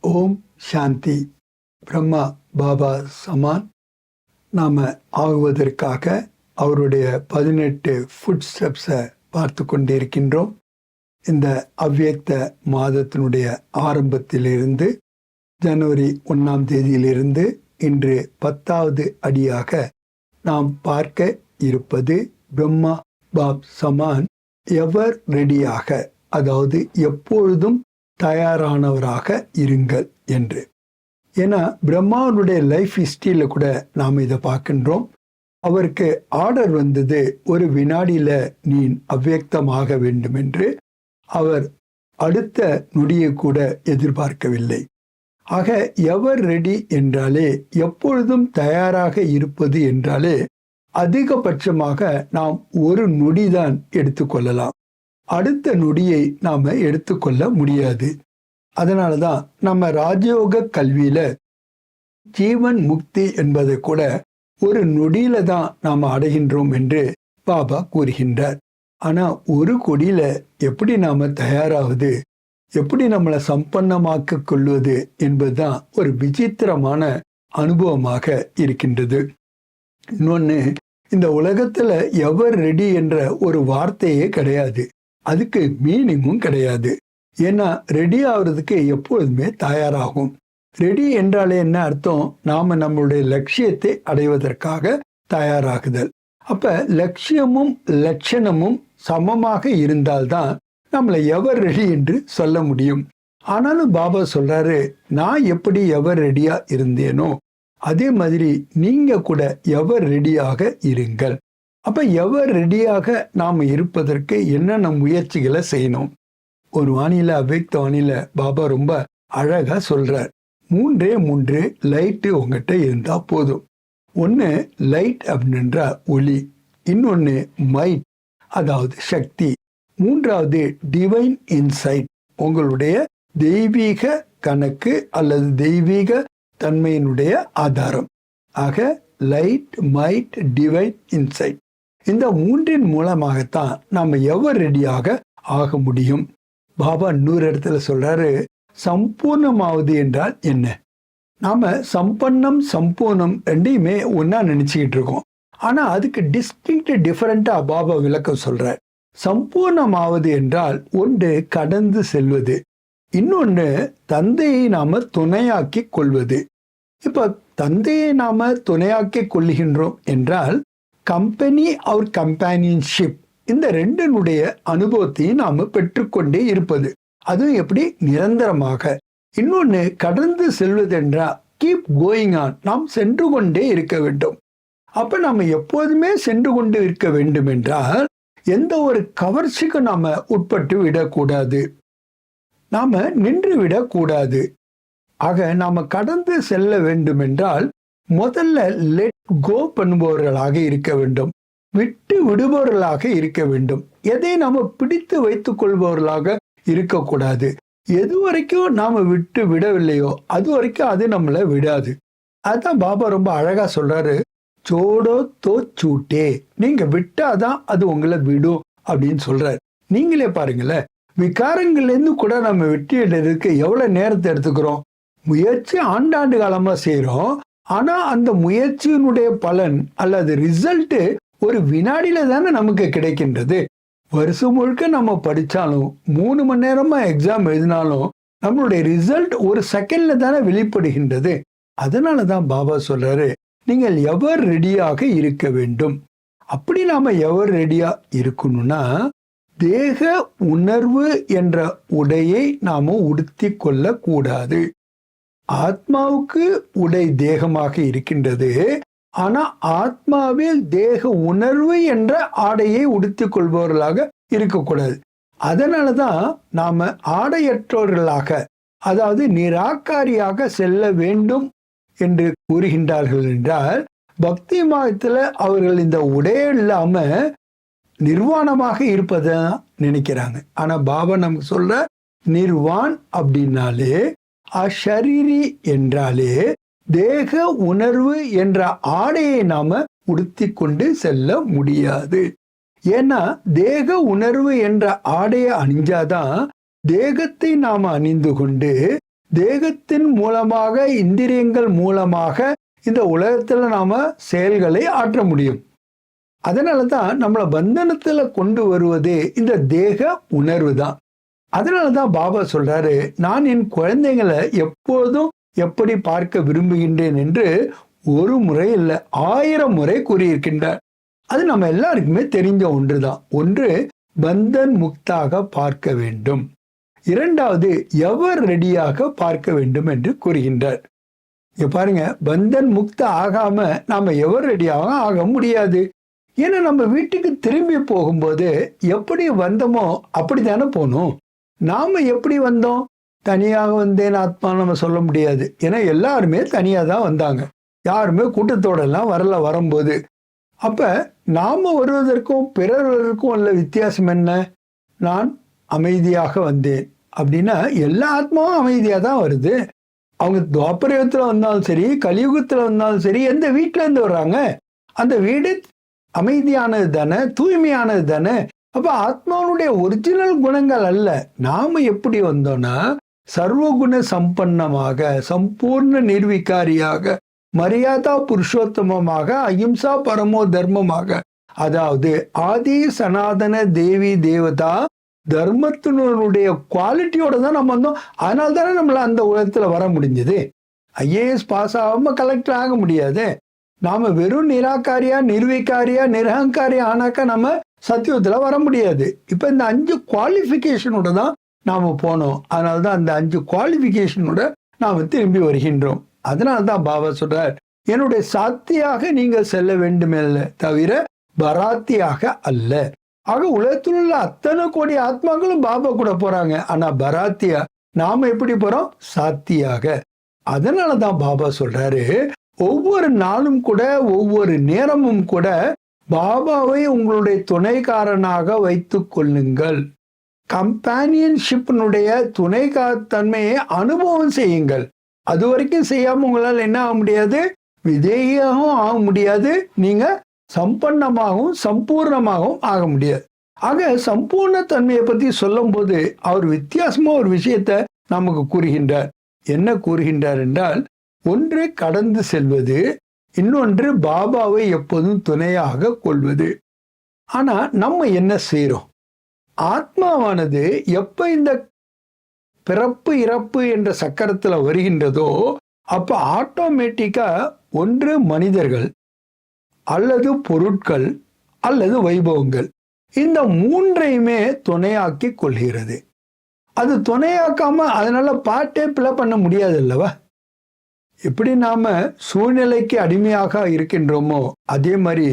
ஓம் சாந்தி. பிரம்மா பாபா சமான் நாம் ஆகுவதற்காக அவருடைய 18 ஃபுட் ஸ்டெப்ஸை பார்த்து கொண்டிருக்கின்றோம். இந்த அவ்வியக்த மாதத்தினுடைய ஆரம்பத்திலிருந்து ஜனவரி 1ஆம் தேதியிலிருந்து இன்று 10வது அடியாக நாம் பார்க்க இருப்பது பிரம்மா பாப் சமான் எவர் ரெடியாக, அதாவது எப்பொழுதும் தயாரானவராக இருங்கள் என்று. ஏன்னா பிரம்மாவுடைய லைஃப் ஹிஸ்டரியில் கூட நாம் இதை பார்க்கின்றோம். அவருக்கு ஆர்டர் வந்தது, ஒரு வினாடியில் நீ அவ்வியக்தமாக வேண்டும் என்று. அவர் அடுத்த நொடியை கூட எதிர்பார்க்கவில்லை. ஆக எவர் ரெடி என்றாலே, எப்பொழுதும் தயாராக இருப்பது என்றாலே அதிகபட்சமாக நாம் ஒரு நொடிதான் எடுத்துக்கொள்ளலாம். அடுத்த நொடியை நாம் எடுத்துக்கொள்ள முடியாது. அதனால தான் நம்ம ராஜயோக கல்வியில ஜீவன் முக்தி என்பதை கூட ஒரு நொடியில தான் நாம் அடைகின்றோம் என்று பாபா கூறுகின்றார். ஆனா ஒரு கொடியில எப்படி நாம தயாராவது, எப்படி நம்மளை சம்பன்னமாக்க கொள்வது என்பதுதான் ஒரு விசித்திரமான அனுபவமாக இருக்கின்றது. இன்னொன்னு, இந்த உலகத்துல எவர் ரெடி என்ற ஒரு வார்த்தையே கிடையாது. அதுக்கு மீனிங்கும் கிடையாது. ஏன்னா ரெடி ஆகுறதுக்கு எப்பொழுதுமே தயாராகும். ரெடி என்றாலே என்ன அர்த்தம்? நாம நம்மளுடைய லட்சியத்தை அடைவதற்காக தயாராகுதல். அப்ப லட்சியமும் லட்சணமும் சமமாக இருந்தால்தான் நம்மளை எவர் ரெடி என்று சொல்ல முடியும். ஆனாலும் பாபா சொல்றாரு, நான் எப்படி எவர் ரெடியா இருந்தேனோ அதே மாதிரி நீங்க கூட எவர் ரெடியாக இருங்கள். அப்ப எவர் ரெடியாக நாம் இருப்பதற்கு என்னென்ன முயற்சிகளை செய்யணும்? ஒரு வானிலை, அவ்வியக்த வானிலை பாபா ரொம்ப அழகா சொல்றார். 3 லைட்டு உங்ககிட்ட இருந்தா போதும். ஒன்று லைட் அப்படின்ற ஒளி, இன்னொன்று மைட் அதாவது சக்தி, 3வது டிவைன் இன்சைட் உங்களுடைய தெய்வீக கணக்கு அல்லது தெய்வீக தன்மையினுடைய ஆதாரம். ஆக லைட், மைட், டிவைன் இன்சைட், இந்த 3 மூலமாகத்தான் நம்ம எவர் ரெடியாக ஆக முடியும். பாபா இன்னொரு இடத்துல சொல்றாரு, சம்பூர்ணமாவது என்றால் என்ன? நாம சம்பன்னம் சம்பூர்ணம் ரெண்டையுமே ஒன்னா நினைச்சுக்கிட்டு இருக்கோம். ஆனா அதுக்கு டிஸ்டிங்க்ட் டிஃபரெண்டா பாபா விளக்கம் சொல்றார். சம்பூர்ணமாவது என்றால் ஒன்று கடந்து செல்வது, இன்னொன்று தந்தையை நாம துணையாக்கி கொள்வது. இப்ப தந்தையை நாம துணையாக்கி கொள்ளுகின்றோம் என்றால் கம்பெனி ஆர் கம்பேனியன்ஷிப், இந்த ரெண்டினுடைய அனுபவத்தையும் நாம பெற்றுக்கொண்டே இருப்பது. அதுவும் எப்படி? நிரந்தரமாக. இன்னொன்று கடந்து செல்வது என்றால் கீப் கோயிங் ஆன், நாம் சென்று கொண்டே இருக்க வேண்டும். அப்ப நாம எப்போதுமே சென்று கொண்டு இருக்க வேண்டும் என்றால் எந்த ஒரு கவர்ச்சிக்கும் நாம உட்பட்டு விடக்கூடாது, நாம நின்று விடக்கூடாது. ஆக நாம கடந்து செல்ல வேண்டும் என்றால் முதல்ல லெட் கோ பண்ணுபவர்களாக இருக்க வேண்டும், விட்டு விடுபவர்களாக இருக்க வேண்டும். எதை நாம பிடித்து வைத்துக் கொள்பவர்களாக இருக்கக்கூடாது. எது வரைக்கும் நாம விட்டு விடவில்லையோ அது வரைக்கும் அது நம்மளை விடாது. அதான் பாபா ரொம்ப அழகா சொல்றாரு, சோடோ தோ சூட்டே, நீங்க விட்டாதான் அது உங்களை விடும் அப்படின்னு சொல்றாரு. நீங்களே பாருங்களேன், விகாரங்கள்ல இருந்து கூட நம்ம வெற்றியிடறதுக்கு எவ்வளவு நேரத்தை எடுத்துக்கிறோம். முயற்சி ஆண்டாண்டு காலமா செய்யறோம். ஆனா அந்த முயற்சியினுடைய பலன் அல்லது ரிசல்ட் ஒரு வினாடியில தானே நமக்கு கிடைக்கின்றது. வருஷம் முழுக்க நம்ம படிச்சாலும் 3 மணி நேரமா எக்ஸாம் எழுதினாலும் நம்மளுடைய ரிசல்ட் ஒரு செகண்ட்ல தானே வெளிப்படுகின்றது. அதனாலதான் பாபா சொல்றாரு, நீங்கள் எவர் ரெடியாக இருக்க வேண்டும். அப்படி நாம எவர் ரெடியா இருக்கணும்னா, தேக உணர்வு என்ற உடையை நாம உடுத்தி கொள்ள கூடாது. ஆத்மாவுக்கு உடை தேகமாக இருக்கின்றது. ஆனா ஆத்மாவில் தேக உணர்வு என்ற ஆடையை உடுத்திக் கொள்பவர்களாக இருக்கக்கூடாது. அதனாலதான் நாம ஆடையற்றவர்களாக, அதாவது நிராகாரியாக செல்ல வேண்டும் என்று கூறுகின்றார்கள் என்றால், பக்தி மார்க்கத்துல அவர்கள் இந்த உடையே இல்லாம நிர்வாணமாக இருப்பதை நினைக்கிறாங்க. ஆனா பாபா நமக்கு சொல்ற, நிர்வான் அப்படின்னாலே அஷரீரி என்றாலே தேக உணர்வு என்ற ஆடையை நாம உடுத்தி கொண்டு செல்ல முடியாது. ஏன்னா தேக உணர்வு என்ற ஆடையை அணிஞ்சாதான் தேகத்தை நாம அணிந்து கொண்டு தேகத்தின் மூலமாக, இந்திரியங்கள் மூலமாக இந்த உலகத்துல நாம செயல்களை ஆற்ற முடியும். அதனால தான் நம்மளை பந்தனத்துல கொண்டு வருவதே இந்த தேக உணர்வு தான். அதனால தான் பாபா சொல்றாரு, நான் என் குழந்தைங்களை எப்போதும் எப்படி பார்க்க விரும்புகின்றேன் என்று ஒரு முறை இல்லை 1000 முறை கூறியிருக்கின்றார். அது நம்ம எல்லாருக்குமே தெரிஞ்ச ஒன்றுதான். ஒன்று, பந்தன் முக்தாக பார்க்க வேண்டும். இரண்டாவது, எவர் ரெடியாக பார்க்க வேண்டும் என்று கூறுகின்றார். இங்க பாருங்க, பந்தன் முக்த ஆகாம நாம எவர் ரெடியாக ஆக முடியாது. ஏன்னா நம்ம வீட்டுக்கு திரும்பி போகும்போது எப்படி வந்தோமோ அப்படித்தானே போகணும். நாம எப்படி வந்தோம்? தனியாக வந்தேன் ஆத்மா நம்ம சொல்ல முடியாது. ஏன்னா எல்லாருமே தனியா தான் வந்தாங்க. யாருமே கூட்டத்தோட எல்லாம் வரல வரும்போது. அப்ப நாம வருவதற்கும் பிறருக்கும் உள்ள வித்தியாசம் என்ன? நான் அமைதியாக வந்தேன் அப்படின்னா எல்லா ஆத்மாவும் அமைதியா தான் வருது. அவங்க துவாபரயுகத்துல வந்தாலும் சரி, கலியுகத்துல வந்தாலும் சரி, எந்த வீட்டுல இருந்து வர்றாங்க? அந்த வீடு அமைதியானது தானே, தூய்மையானது தானே. அப்ப ஆத்மாவுடைய ஒரிஜினல் குணங்கள் அல்ல. நாம எப்படி வந்தோம்னா சர்வகுண சம்பன்னமாக, சம்பூர்ண நிர்விகாரியாக, மரியாதா புருஷோத்தமமாக, அஹிம்சா பரமோ தர்மமாக, அதாவது ஆதி சனாதன தேவி தேவதா தர்மத்தினுடைய குவாலிட்டியோட தான் நம்ம வந்தோம். அதனால தானே நம்மள அந்த உலகத்துல வர முடிஞ்சது. ஐஏஎஸ் பாஸ் ஆகாம கலெக்டர் ஆக முடியாது. நாம வெறும் நிராகாரியா, நிர்விகாரியா, நிரகங்காரியா ஆனாக்கா நம்ம சத்தியத்துல வர முடியாது. இப்ப இந்த 5 குவாலிஃபிகேஷனோட தான் நாம போனோம். அதனால்தான் அந்த 5 குவாலிஃபிகேஷனோட நாம திரும்பி வருகின்றோம். அதனால்தான் பாபா சொல்றார், என்னுடைய சாத்தியாக நீங்கள் செல்ல வேண்டுமே தவிர பராத்தியாக அல்ல. ஆக உலகத்தில் உள்ள அத்தனை கோடி ஆத்மாக்களும் பாபா கூட போறாங்க. ஆனா பராத்தியா நாம எப்படி போறோம்? சாத்தியாக. அதனாலதான் பாபா சொல்றாரு, ஒவ்வொரு நாளும் கூட, ஒவ்வொரு நேரமும் கூட பாபாவை உங்களுடைய துணைக்காரனாக வைத்துக் கொள்ளுங்கள். கம்பானியன்ஷிப்பினுடைய துணைக்காரத்தன்மையை அனுபவம் செய்யுங்கள். அது வரைக்கும் செய்யாம உங்களால் என்ன ஆக முடியாது? விதேகியாகவும் ஆக முடியாது. நீங்க சம்பன்னமாகவும் சம்பூர்ணமாகவும் ஆக முடியாது. ஆக சம்பூர்ண தன்மையை பத்தி சொல்லும் போது அவர் வித்தியாசமா ஒரு விஷயத்த நமக்கு கூறுகின்றார். என்ன கூறுகின்றார் என்றால், ஒன்று கடந்து செல்வது, இன்னொன்று பாபாவை எப்போதும் துணையாக கொள்வது. ஆனா நம்ம என்ன செய்யறோம்? ஆத்மாவானது எப்ப இந்த பிறப்பு இறப்பு என்ற சக்கரத்துல வருகின்றதோ அப்ப ஆட்டோமேட்டிக்கா ஒன்று மனிதர்கள் அல்லது பொருட்கள் அல்லது வைபவங்கள், இந்த மூன்றையுமே துணையாக்கி கொள்கிறது. அது துணையாக்காம அதனால பாட்டே பிளே பண்ண முடியாது அல்லவா? எப்படி நாம சூழ்நிலைக்கு அடிமையாக இருக்கின்றோமோ அதே மாதிரி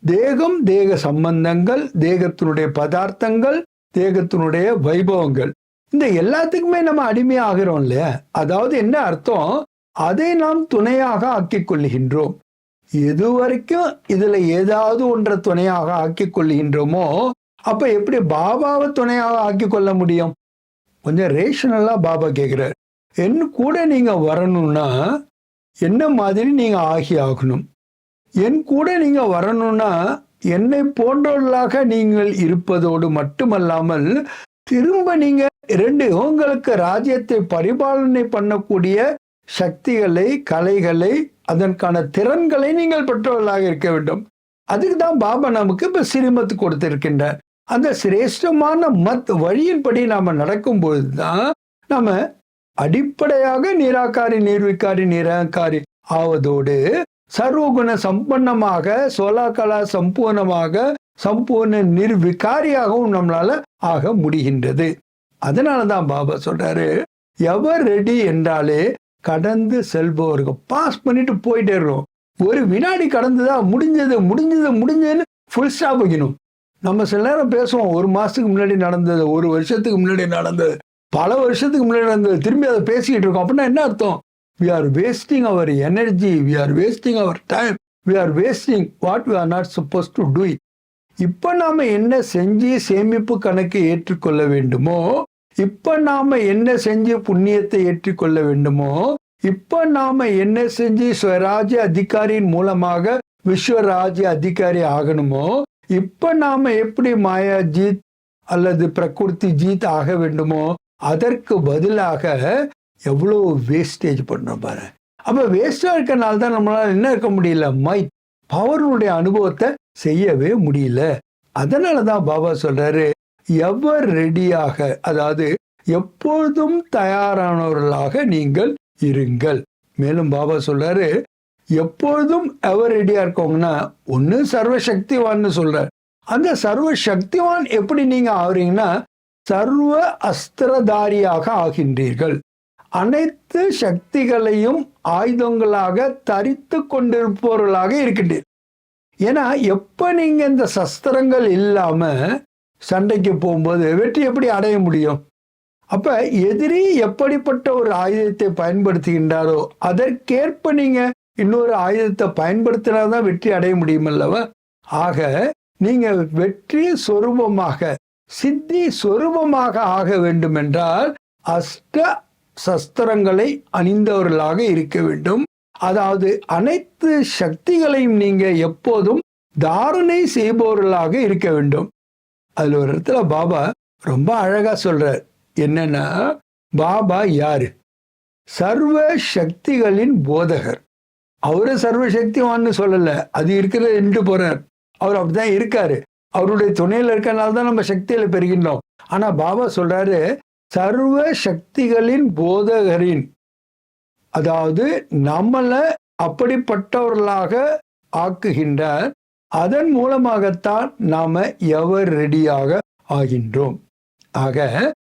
தேகம், தேக சம்பந்தங்கள், தேகத்தினுடைய பதார்த்தங்கள், தேகத்தினுடைய வைபவங்கள், இந்த எல்லாத்துக்குமே நம்ம அடிமையாகிறோம் இல்லையா? அதாவது என்ன அர்த்தம்? அதை நாம் துணையாக ஆக்கிக் கொள்ளுகின்றோம். எது வரைக்கும் இதுல ஏதாவது ஒன்றை துணையாக ஆக்கிக் கொள்ளுகின்றோமோ அப்ப எப்படி பாபாவை துணையாக ஆக்கிக் கொள்ள முடியும்? கொஞ்சம் ரேஷனலா பாபா கேட்கிறார், என் கூட நீங்க வரணும்னா என்ன மாதிரி நீங்க ஆகணும்? என் கூட நீங்க வரணும்னா என்னை போன்றவர்களாக நீங்கள் இருப்பதோடு மட்டுமல்லாமல் திரும்ப நீங்க 2 யுகங்களுக்கு ராஜ்யத்தை பரிபாலனை பண்ணக்கூடிய சக்திகளை, கலைகளை, அதற்கான திறன்களை நீங்கள் பெற்றவர்களாக இருக்க வேண்டும். அதுக்கு தான் பாபா நமக்கு இப்ப ஸ்ரீமத் கொடுத்திருக்கின்றார். அந்த சிரேஷ்டமான வழியின்படி நாம நடக்கும் பொழுதுதான் நம்ம அடிப்படையாக நிராகாரி, நிர்விகாரி, நிரகாரி ஆவதோடு சர்வகுண சம்பன்னமாக, சோலாகலா சம்பூர்ணமாக, சம்பூர்ண நிர்விகாரியாகவும் நம்மளால ஆக முடிகின்றது. அதனாலதான் பாபா சொல்றாரு, எவர் ரெடி என்றாலே கடந்து செல்பவர்கள். பாஸ் பண்ணிட்டு போயிட்டே இருக்கோம். ஒரு வினாடி கடந்துதான் முடிஞ்சதுன்னு ஃபுல் ஸ்டாப் வைக்கணும். நம்ம சில நேரம் பேசுவோம், 1 மாசத்துக்கு முன்னாடி நடந்தது, 1 வருஷத்துக்கு முன்னாடி நடந்தது, பல வருஷத்துக்கு முன்னாடி நடந்தது, திரும்பி அதை பேசிக்கிட்டு இருக்கோம். அப்படின்னா என்ன அர்த்தம்? we are wasting our energy, we are wasting our time, we are wasting what we are not supposed to do it. இப்ப நாம என்ன செஞ்சு சேமிப்பு கணக்கு ஏற்றுக்கொள்ள வேண்டுமோ, இப்ப நாம என்ன செஞ்சு புண்ணியத்தை ஏற்றுக்கொள்ள வேண்டுமோ, இப்ப நாம என்ன செஞ்சு ஸ்வராஜ்ய அதிகாரியின் மூலமாக விஸ்வராஜ்ய அதிகாரி ஆகணுமோ, இப்ப நாம எப்படி மாயா ஜீத் அல்லது பிரகிருதி ஜீத் ஆக வேண்டுமோ, அதற்கு பதிலாக எவ்வளோ வேஸ்டேஜ் பண்ணுறோம் பாரு. அப்போ வேஸ்டாக இருக்கனால தான் நம்மளால் என்ன இருக்க முடியல, பவருடைய அனுபவத்தை செய்யவே முடியல. அதனால தான் பாபா சொல்றாரு, எவர் ரெடியாக, அதாவது எப்பொழுதும் தயாரானவர்களாக நீங்கள் இருங்கள். மேலும் பாபா சொல்றாரு, எப்பொழுதும் எவர் ரெடியா இருக்கோங்கன்னா, ஒன்று சர்வசக்திவான்னு சொல்றார். அந்த சர்வ சக்திவான் எப்படி நீங்க ஆகுறீங்கன்னா, சர்வ அஸ்திரதாரியாக ஆகின்றீர்கள். அனைத்து சக்திகளையும் ஆயுதங்களாக தரித்து கொண்டிருப்பவர்களாக இருக்கின்றீர்கள். ஏன்னா எப்ப நீங்க இந்த சஸ்திரங்கள் இல்லாம சண்டைக்கு போகும்போது வெற்றி எப்படி அடைய முடியும்? அப்ப எதிரி எப்படிப்பட்ட ஒரு ஆயுதத்தை பயன்படுத்துகின்றாரோ அதற்கேற்ப நீங்க இன்னொரு ஆயுதத்தை பயன்படுத்தினாதான் வெற்றி அடைய முடியும் அல்லவா? ஆக நீங்க வெற்றி சொரூபமாக, சித்தி சொரூபமாக ஆக வேண்டும் என்றால் அஷ்ட சஸ்திரங்களை அணிந்தவர்களாக இருக்க வேண்டும். அதாவது அனைத்து சக்திகளையும் நீங்க எப்போதும் தாரணை செய்பவர்களாக இருக்க வேண்டும். அதுல ஒரு இடத்துல பாபா ரொம்ப அழகா சொல்றார். என்னன்னா, பாபா யாரு? சர்வ சக்திகளின் போதகர். அவரு சர்வசக்திவான்னு சொல்லல, அது இருக்கிறது என்று போறார். அவர் அப்படிதான் இருக்காரு. அவருடைய துணையில இருக்கனால தான் நம்ம சக்தியில பெறுகின்றோம். ஆனா பாபா சொல்றாரு, சர்வ சக்திகளின் போதகரின், அதாவது நம்மளை அப்படிப்பட்டவர்களாக ஆக்குகின்றார். அதன் மூலமாகத்தான் நாம எவர் ரெடியாக ஆகின்றோம். ஆக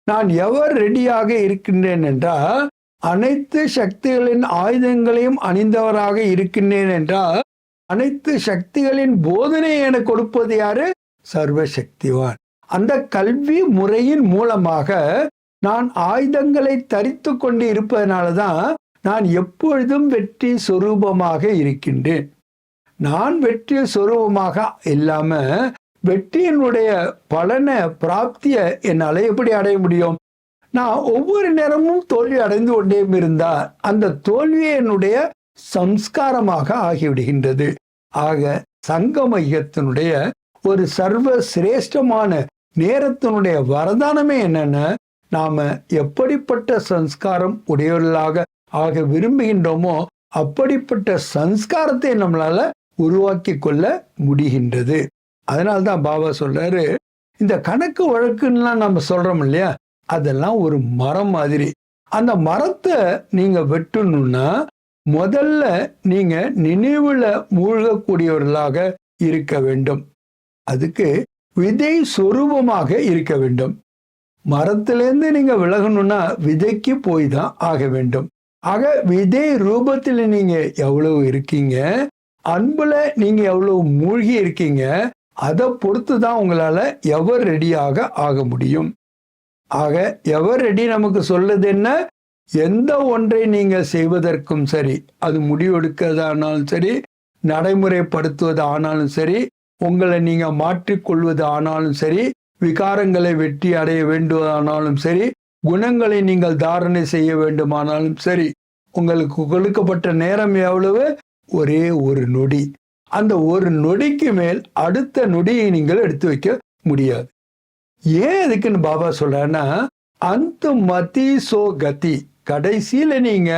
நான் எவர் ரெடியாக இருக்கின்றேன் என்றால், அனைத்து சக்திகளின் ஆயுதங்களையும் அணிந்தவராக இருக்கின்றேன் என்றால், அனைத்து சக்திகளின் போதனை என கொடுப்பது யாரு? சர்வசக்திவான். அந்த கல்வி முறையின் மூலமாக நான் ஆயுதங்களை தரித்து கொண்டு இருப்பதனாலதான் நான் எப்பொழுதும் வெற்றி சொரூபமாக இருக்கின்றேன். நான் வெற்றி சொரூபமாக இல்லாம வெற்றியினுடைய பலனை, பிராப்திய என்னால எப்படி அடைய முடியும்? நான் ஒவ்வொரு நேரமும் தோல்வி அடைந்து கொண்டே இருந்தால் அந்த தோல்வி என்னுடைய சம்ஸ்காரமாக ஆகிவிடுகின்றது. ஆக சங்கமயத்தினுடைய ஒரு சர்வ சிரேஷ்டமான நேரத்தினுடைய வரதானமே என்னன்னா, நாம எப்படிப்பட்ட சம்ஸ்காரம் உடையவர்களாக ஆக விரும்புகின்றோமோ அப்படிப்பட்ட சம்ஸ்காரத்தை நம்மளால உருவாக்கி கொள்ள முடிகின்றது. அதனால்தான் பாபா சொல்றாரு, இந்த கணக்கு வழக்குலாம் நம்ம சொல்றோம் இல்லையா, அதெல்லாம் ஒரு மரம் மாதிரி. அந்த மரத்தை நீங்க வெட்டணும்னா முதல்ல நீங்க நினைவுல மூழ்கக்கூடியவர்களாக இருக்க வேண்டும். அதுக்கு விதை சொரூபமாக இருக்க வேண்டும். மரத்திலேருந்து நீங்க விலகணும்னா விதைக்கு போய் தான் ஆக வேண்டும். ஆக விதை ரூபத்தில் நீங்க எவ்வளவு இருக்கீங்க, அன்புல நீங்க எவ்வளவு மூழ்கி இருக்கீங்க, அதை பொறுத்து தான் உங்களால எவர் ரெடியாக ஆக முடியும். ஆக எவர் ரெடி நமக்கு சொல்றது என்ன? எந்த ஒன்றை நீங்க செய்வதற்கும் சரி, அது முடிவெடுக்கிறதானாலும் சரி, நடைமுறைப்படுத்துவது ஆனாலும் சரி, உங்களை நீங்க மாற்றிக்கொள்வது ஆனாலும் சரி, விகாரங்களை வெற்றி அடைய வேண்டுமானாலும் சரி, குணங்களை நீங்கள் தாரணை செய்ய வேண்டுமானாலும் சரி, உங்களுக்கு கொடுக்கப்பட்ட நேரம் எவ்வளவு? ஒரே ஒரு நொடி. அந்த ஒரு நொடிக்கு மேல் அடுத்த நொடியை நீங்கள் எடுத்து வைக்க முடியாது. ஏன் அதுக்குன்னு பாபா சொல்றேன்னா, அந்த மதி சோ கதி, கடைசியில நீங்க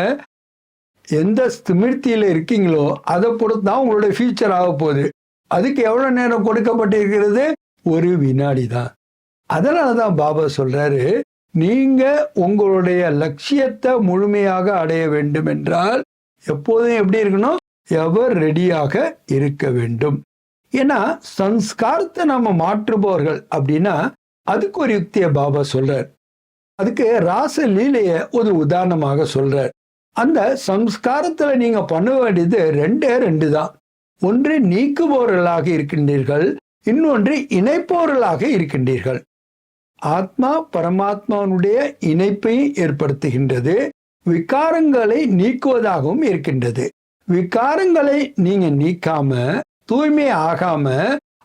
எந்த ஸ்மிருதியில இருக்கீங்களோ அதை பொறுத்து தான் உங்களுடைய ஃபியூச்சர் ஆக போகுது. அதுக்கு எவ்வளவு நேரம் கொடுக்கப்பட்டிருக்கிறது? ஒரு வினாடி தான். அதனாலதான் பாபா சொல்றாரு, நீங்க உங்களுடைய லட்சியத்தை முழுமையாக அடைய வேண்டும் என்றால் எப்போதும் எப்படி இருக்கணும்? எவர் ரெடியாக இருக்க வேண்டும். ஏன்னா சம்ஸ்காரத்தை நம்ம மாற்றுபவர்கள் அப்படின்னா அதுக்கு ஒரு யுக்தியை பாபா சொல்றார். அதுக்கு ராச லீலைய ஒரு உதாரணமாக சொல்றார். அந்த சம்ஸ்காரத்துல நீங்க பண்ண வேண்டியது ரெண்டு தான். ஒன்று நீக்குபவர்களாக இருக்கின்றீர்கள், இன்னொன்று இணைப்பவர்களாக இருக்கின்றீர்கள். ஆத்மா பரமாத்மாவுடைய இணைப்பை ஏற்படுத்துகின்றது, விகாரங்களை நீக்குவதாகவும் இருக்கின்றது. விகாரங்களை நீங்க நீக்காம, தூய்மை ஆகாம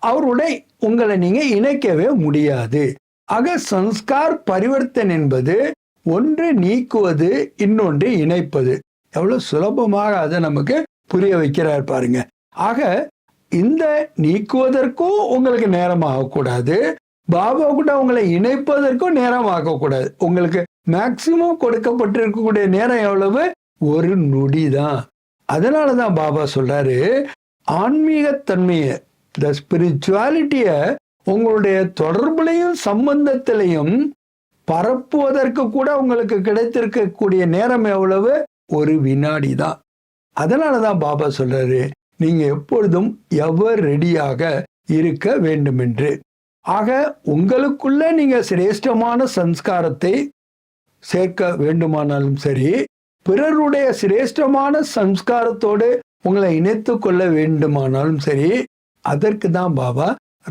அவருடைய உங்களை நீங்க இணைக்கவே முடியாது. ஆக சம்ஸ்கார் பரிவர்த்தன் என்பது ஒன்று நீக்குவது, இன்னொன்று இணைப்பது. எவ்வளவு சுலபமாக அதை நமக்கு புரிய வைக்கிறார் பாருங்க. ஆக இந்த நீக்குவதற்கும் உங்களுக்கு நேரம் ஆகக்கூடாது, பாபா கூட உங்களை இணைப்பதற்கும் நேரம் ஆகக்கூடாது. உங்களுக்கு மேக்சிமம் கொடுக்கப்பட்டிருக்கக்கூடிய நேரம் எவ்வளவு? ஒரு நொடி தான். அதனால தான் பாபா சொல்றாரு, ஆன்மீகத்தன்மையை, த ஸ்பிரிச்சுவாலிட்டிய உங்களுடைய தொடர்புலையும் சம்பந்தத்திலையும் பரப்புவதற்கு கூட உங்களுக்கு கிடைத்திருக்கக்கூடிய நேரம் எவ்வளவு? ஒரு வினாடி தான். அதனால தான் பாபா சொல்றாரு, நீங்க எப்பொழுதும் எவர் ரெடியாக இருக்க வேண்டும் என்று. ஆக உங்களுக்குள்ள நீங்க சிரேஷ்டமான சம்ஸ்காரத்தை சேர்க்க வேண்டுமானாலும் சரி, பிறருடைய சிரேஷ்டமான சம்ஸ்காரத்தோடு உங்களை இணைத்து கொள்ள வேண்டுமானாலும் சரி, அதற்கு தான் பாபா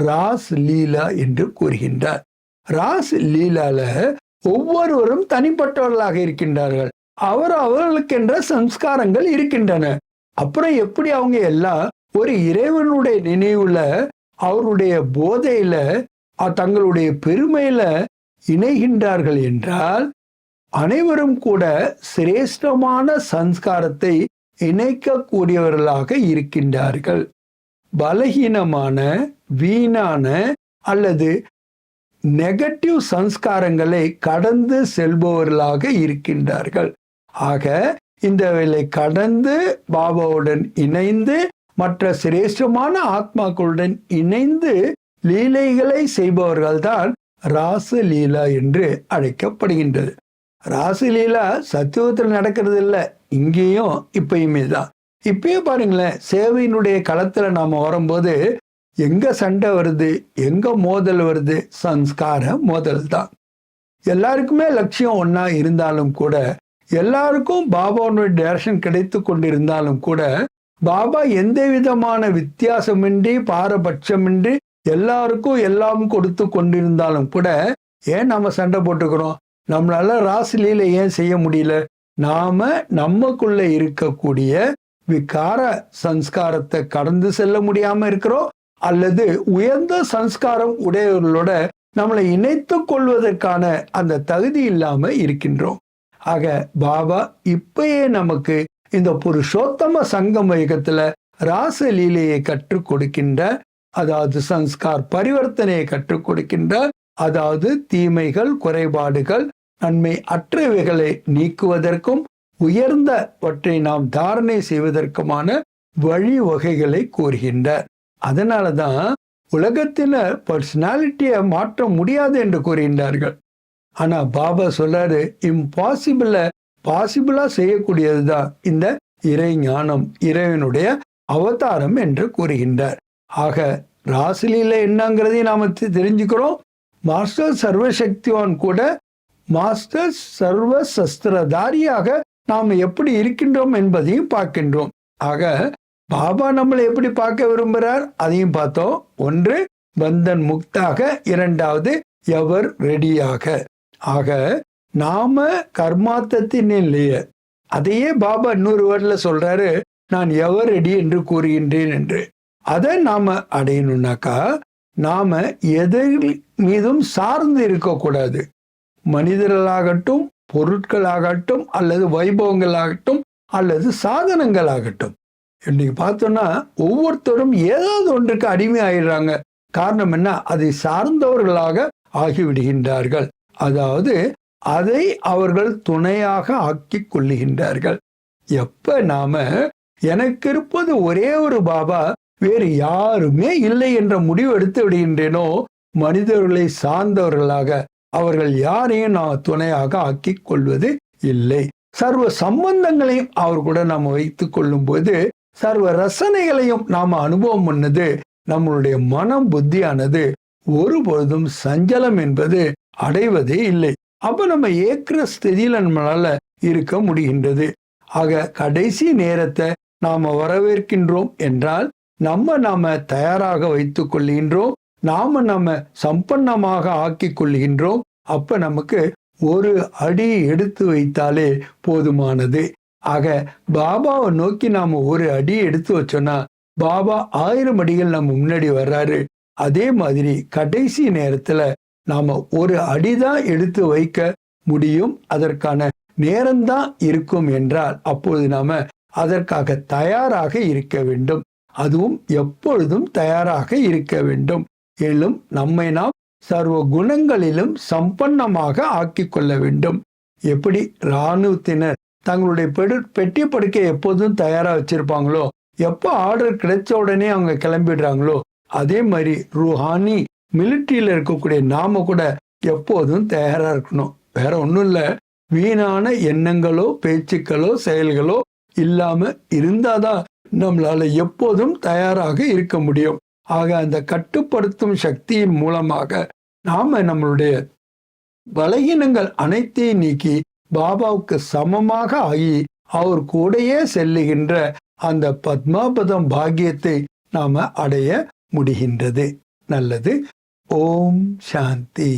ராஸ் லீலா என்று கூறுகின்றார். ராஸ் லீலால ஒவ்வொருவரும் தனிப்பட்டவர்களாக இருக்கின்றார்கள். அவர்களுக்கென்ற சம்ஸ்காரங்கள் இருக்கின்றன. அப்புறம் எப்படி அவங்க எல்லாம் ஒரு இறைவனுடைய நினைவுல, அவருடைய போதையில, தங்களுடைய பெருமையில இணைகின்றார்கள் என்றால், அனைவரும் கூட சிரேஷ்டமான சம்ஸ்காரத்தை இணைக்கக்கூடியவர்களாக இருக்கின்றார்கள். பலகீனமான, வீணான அல்லது நெகட்டிவ் சம்ஸ்காரங்களை கடந்து செல்பவர்களாக இருக்கின்றார்கள். ஆக இந்த வேலை கடந்து பாபாவுடன் இணைந்து மற்ற சிரேஷ்டமான ஆத்மாக்களுடன் இணைந்து லீலைகளை செய்பவர்கள் தான் ராசலீலா என்று அழைக்கப்படுகின்றது. ராசலீலா சத்தியுகத்தில் நடக்கிறது இல்லை, இங்கேயும் இப்பயுமே தான். இப்பயே பாருங்களேன், சேவையினுடைய களத்துல நாம வரும்போது எங்க சண்டை வருது, எங்க மோதல் வருது? சம்ஸ்கார மோதல் தான். எல்லாருக்குமே லட்சியம் ஒன்னா இருந்தாலும் கூட, எல்லாருக்கும் பாபாவுடைய டைரக்ஷன் கிடைத்து கொண்டிருந்தாலும் கூட, பாபா எந்த விதமான வித்தியாசமின்றி பாரபட்சமின்றி எல்லாருக்கும் எல்லாம் கொடுத்து கொண்டிருந்தாலும் கூட, ஏன் நாம சண்டை போட்டுக்கிறோம்? நம்மளால ராசலீலை ஏன் செய்ய முடியல? நாம நமக்குள்ள இருக்கக்கூடிய விகார சம்ஸ்காரத்தை கடந்து செல்ல முடியாம இருக்கிறோம், அல்லது உயர்ந்த சம்ஸ்காரம் உடையவர்களோட நம்மளை இணைத்துக் கொள்வதற்கான அந்த தகுதி இல்லாம இருக்கின்றோம். ஆக பாபா இப்பயே நமக்கு இந்த புருஷோத்தம சங்கம யுகத்துல ராசலீலையை கற்றுக் கொடுக்கின்ற, அதாவது சம்ஸ்கார் பரிவர்த்தனையை கற்றுக் கொடுக்கின்ற, அதாவது தீமைகள், குறைபாடுகள், நன்மை அற்றவைகளை நீக்குவதற்கும் உயர்ந்தவற்றை நாம் தாரணை செய்வதற்குமான வழிவகைகளை கூறுகின்றார். அதனாலதான் உலகத்தினர் பர்சனாலிட்டியை மாற்ற முடியாது என்று கூறுகின்றார்கள். ஆனா பாபா சொல்றாரு, இம்பாசிபிள பாசிபிளா செய்யக்கூடியதுதான் இந்த இறை ஞானம், இறைவனுடைய அவதாரம் என்று கூறுகின்றார். ஆக ராசலீல என்னங்கிறதையும் நாம தெரிஞ்சுக்கிறோம். மாஸ்டர் சர்வசக்திவான் கூட மாஸ்டர் சர்வ சஸ்திரதாரியாக நாம் எப்படி இருக்கின்றோம் என்பதையும் பார்க்கின்றோம். ஆக பாபா நம்மளை எப்படி பார்க்க விரும்புகிறார் அதையும் பார்த்தோம். ஒன்று பந்தன் முக்தாக, இரண்டாவது எவர் ரெடியாக. ஆக நாம கர்மாத்தத்தின் இல்லையே, அதையே பாபா இன்னொரு வேர்ட்ல சொல்றாரு, நான் எவர் ரெடி என்று கூறுகின்றேன் என்று. அதை நாம அடையணும்னாக்கா நாம எதில் மீதும் சார்ந்து இருக்கக்கூடாது. மனிதர்களாகட்டும், பொருட்களாகட்டும், அல்லது வைபவங்களாகட்டும், அல்லது சாதனங்களாகட்டும். இன்னைக்கு பார்த்தோம்னா ஒவ்வொருத்தரும் ஏதாவது ஒன்றுக்கு அடிமை ஆயிடுறாங்க. காரணம் என்ன? அதை சார்ந்தவர்களாக ஆகிவிடுகின்றார்கள். அதாவது அதை அவர்கள் துணையாக ஆக்கி கொள்ளுகின்றார்கள். எப்ப நாம எனக்கு இருப்பது ஒரே ஒரு பாபா, வேறு யாருமே இல்லை என்ற முடிவு எடுத்து விடுகின்றேனோ, மனிதர்களை சார்ந்தவர்களாக அவர்கள் யாரையும் நாம் துணையாக ஆக்கி கொள்வது இல்லை. சர்வ சம்பந்தங்களையும் அவர் கூட நாம் வைத்துக் கொள்ளும் போது, சர்வ ரசனைகளையும் நாம் அனுபவம் பண்ணது, நம்மளுடைய மனம் புத்தியானது ஒருபொழுதும் சஞ்சலம் என்பது அடைவதே இல்லை. அப்ப நம்ம ஏற்கிற ஸ்திதியில நம்மளால இருக்க முடிகின்றது. ஆக கடைசி நேரத்தை நாம வரவேற்கின்றோம் என்றால் நாம தயாராக வைத்துக் கொள்கின்றோம், நாம சம்பன்னமாக ஆக்கி கொள்கின்றோம். அப்ப நமக்கு ஒரு அடி எடுத்து வைத்தாலே போதுமானது. ஆக பாபாவை நோக்கி நாம ஒரு அடி எடுத்து வச்சோம்னா பாபா 1000 அடிகள் நம்ம முன்னாடி வர்றாரு. அதே மாதிரி கடைசி நேரத்துல நாம ஒரு அடிதான் எடுத்து வைக்க முடியும், அதற்கான நேரம்தான் இருக்கும் என்றால் அப்பொழுது நாம அதற்காக தயாராக இருக்க வேண்டும். அதுவும் எப்பொழுதும் தயாராக இருக்க வேண்டும். மேலும் நம்மை நாம் சர்வ குணங்களிலும் சம்பன்னமாக ஆக்கி கொள்ள வேண்டும். எப்படி இராணுவத்தினர் தங்களுடைய பெட்டி படுக்கை எப்போதும் தயாரா வச்சிருப்பாங்களோ, எப்போ ஆர்டர் கிடைச்ச உடனே அவங்க கிளம்பிடுறாங்களோ, அதே மாதிரி ரூஹானி மிலிட்ரியில இருக்கக்கூடிய நாம கூட எப்போதும் தயாரா இருக்கணும். வேற ஒன்றும் இல்லை, வீணான எண்ணங்களோ பேச்சுக்களோ செயல்களோ இல்லாம இருந்தாதான் நம்மளால எப்போதும் தயாராக இருக்க முடியும். ஆக அந்த கட்டுப்படுத்தும் சக்தியின் மூலமாக நாம நம்மளுடைய பலகீனங்கள் அனைத்தையும் நீக்கி பாபாவுக்கு சமமாக ஆகி அவர் கூடயே செல்லுகின்ற அந்த பத்மாபதம் பாக்கியத்தை நாம அடைய முடிகின்றது. நல்லது. ஓம் சாந்தி.